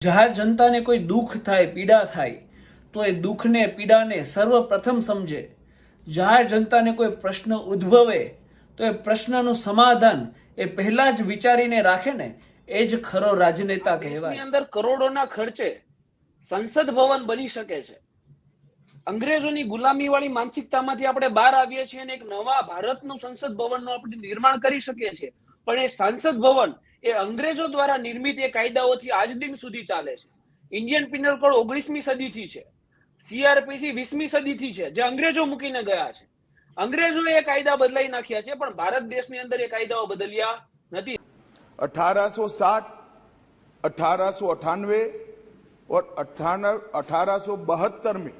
જાહેર જનતાને કોઈ દુઃખ થાય, પીડા થાય તો એ દુઃખને, પીડાને સર્વપ્રથમ સમજે. જાહેર જનતાને કોઈ પ્રશ્ન ઉદ્ભવે તો એ પ્રશ્નનું સમાધાન એ પહેલા જ વિચારીને રાખે ને, એ જ ખરો રાજનેતા કહેવાય. અંદર કરોડોના ખર્ચે સંસદ ભવન બની શકે છે. અંગ્રેજોની ગુલામી વાળી માનસિકતામાંથી આપણે બહાર આવીએ છીએ અને એક નવા ભારતનું સંસદ ભવનનું આપણે નિર્માણ કરી શકીએ છીએ. પણ એ સંસદ ભવન એ અંગ્રેજો દ્વારા નિર્મિત એ કાયદાઓથી આજ દિન સુધી ચાલે છે. ઇન્ડિયન પિનલ કોડ 19મી સદીથી છે. સીઆરપીસી 20મી સદીથી છે, જે અંગ્રેજો મૂકીને ગયા છે. અંગ્રેજોએ એ કાયદા બદલાઈ નાખ્યા છે, પણ ભારત દેશની અંદર એ કાયદાઓ બદલ્યા નથી. 1860, 1898 और 1872 में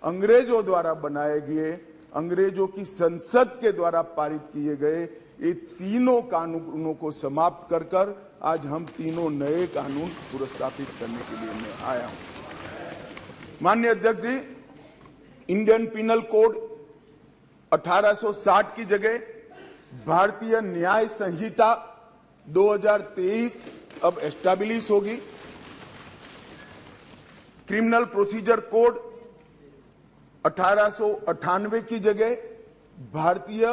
अंग्रेजों द्वारा बनाए गए, अंग्रेजों की संसद के द्वारा पारित किए गए ये तीनों कानूनों को समाप्त कर कर आज हम तीनों नए कानून पुरस्कृत करने के लिए मैं आया हूं। माननीय अध्यक्ष जी, इंडियन पिनल कोड 1860 की जगह भारतीय न्याय संहिता 2023 अब एस्टैब्लिश होगी। क्रिमिनल प्रोसीजर कोड 1898 की जगह भारतीय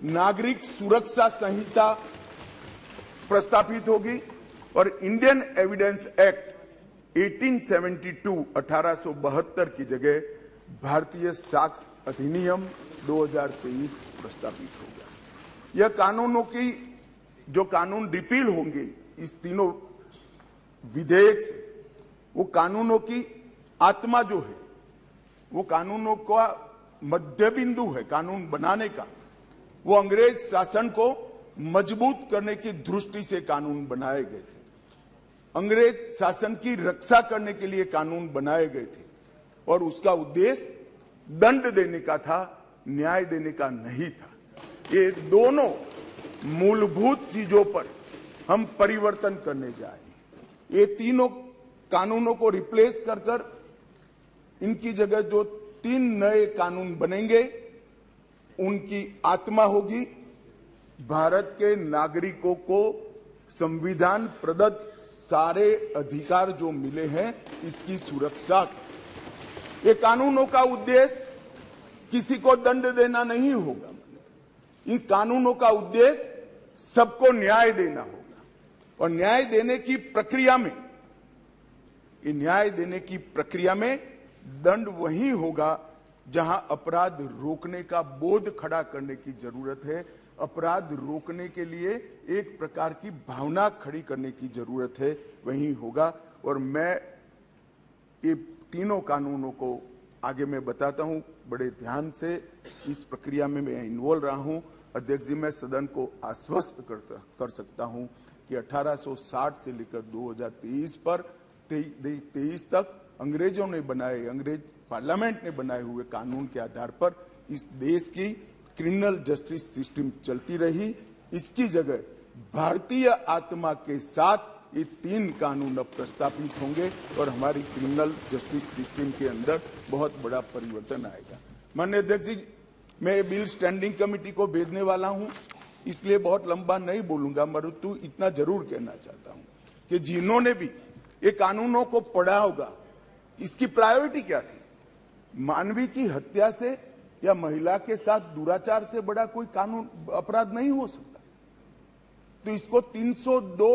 नागरिक सुरक्षा संहिता प्रस्तावित होगी और इंडियन एविडेंस एक्ट 1872 1872 की जगह भारतीय साक्ष्य अधिनियम 2023 प्रस्तावित होगा। यह कानूनों की जो कानून रिपील होंगे इस तीनों विधेयक से, वो कानूनों की आत्मा जो है, वो कानूनों का मध्य बिंदु है कानून बनाने का, वो अंग्रेज शासन को मजबूत करने की दृष्टि से कानून बनाए गए थे। अंग्रेज शासन की रक्षा करने के लिए कानून बनाए गए थे और उसका उद्देश्य दंड देने का था, न्याय देने का नहीं था। ये दोनों मूलभूत चीजों पर हम परिवर्तन करने जा रहे हैं। ये तीनों कानूनों को रिप्लेस कर कर इनकी जगह जो 3 नए कानून बनेंगे उनकी आत्मा होगी भारत के नागरिकों को संविधान प्रदत्त सारे अधिकार जो मिले हैं इसकी सुरक्षा। ये कानूनों का उद्देश्य किसी को दंड देना नहीं होगा, इन कानूनों का उद्देश्य सबको न्याय देना होगा। और न्याय देने की प्रक्रिया में, ये न्याय देने की प्रक्रिया में दंड वही होगा जहां अपराध रोकने का बोध खड़ा करने की जरूरत है, अपराध रोकने के लिए एक प्रकार की भावना खड़ी करने की जरूरत है, वही होगा। और मैं ये तीनों कानूनों को आगे मैं बताता हूं, बड़े ध्यान से इस प्रक्रिया में मैं इन्वॉल्व रहा हूं। अध्यक्ष जी, मैं सदन को आश्वस्त कर सकता हूं कि 1860 से लेकर 2023 पर 23 तक अंग्रेजों ने बनाए, अंग्रेज पार्लियामेंट ने बनाए हुए कानून के आधार पर इस देश की क्रिमिनल जस्टिस सिस्टम चलती रही। इसकी जगह भारतीय आत्मा के साथ ये 3 कानून अब प्रस्तावित होंगे और हमारी क्रिमिनल जस्टिस सिस्टम के अंदर बहुत बड़ा परिवर्तन आएगा। माननीय अध्यक्ष जी, मैं बिल स्टैंडिंग कमेटी को भेजने वाला हूं, इसलिए बहुत लंबा नहीं बोलूंगा, परंतु इतना जरूर कहना चाहता हूं कि जिन्होंने भी ये कानूनों को पढ़ा होगा, इसकी प्रायोरिटी क्या थी? मानवी की हत्या से या महिला के साथ दुराचार से बड़ा कोई कानून अपराध नहीं हो सकता, तो इसको 302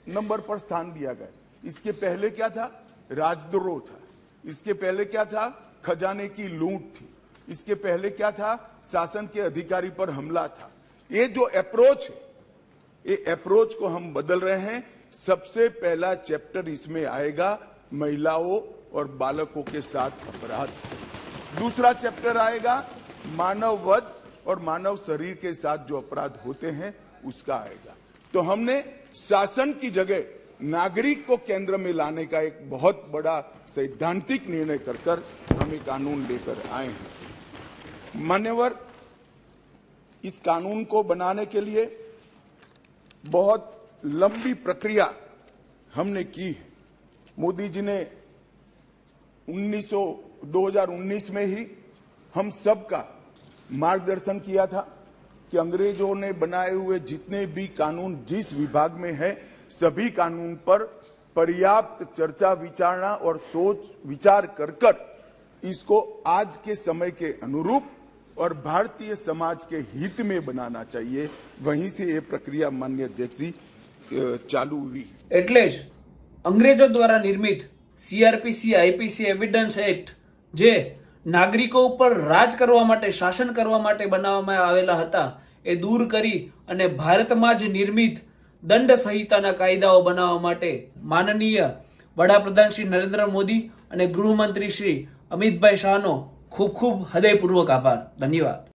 नंबर पर स्थान दिया गया। इसके पहले क्या था? राजद्रोह था। इसके पहले क्या था? खजाने की लूट थी। इसके पहले क्या था? शासन के अधिकारी पर हमला था। ये जो अप्रोच है, ये अप्रोच को हम बदल रहे हैं। सबसे पहला चैप्टर इसमें आएगा महिलाओं और बालकों के साथ अपराध। दूसरा चैप्टर आएगा मानव वध और मानव शरीर के साथ जो अपराध होते हैं उसका आएगा। तो हमने शासन की जगह नागरिक को केंद्र में लाने का एक बहुत बड़ा सैद्धांतिक निर्णय कर हम ये कानून लेकर आए हैं। मान्यवर, इस कानून को बनाने के लिए बहुत लंबी प्रक्रिया हमने की है। मोदी जी ने 2019 में ही हम सबका मार्गदर्शन किया था कि अंग्रेजों ने बनाए हुए जितने भी कानून जिस विभाग में है, सभी कानून पर पर्याप्त चर्चा विचारणा और सोच विचार कर इसको आज के समय के अनुरूप और भारतीय समाज के हित में बनाना चाहिए। वहीं से ये प्रक्रिया माननीय अध्यक्ष जी चालू हुई। એટલે જ અંગ્રેજો દ્વારા નિર્મિત સીઆરપીસી આઈપીસી એવિડન્સ એક્ટ જે નાગરિકો ઉપર રાજ કરવા માટે શાસન કરવા માટે બનાવવામાં આવેલા હતા એ દૂર કરી અને ભારતમાં જ નિર્મિત દંડ સંહિતાના કાયદાઓ બનાવવા માટે માનનીય વડાપ્રધાન શ્રી નરેન્દ્ર મોદી અને ગૃહમંત્રી શ્રી અમિતભાઈ શાહનો ખૂબ ખૂબ હૃદયપૂર્વક આભાર. ધન્યવાદ.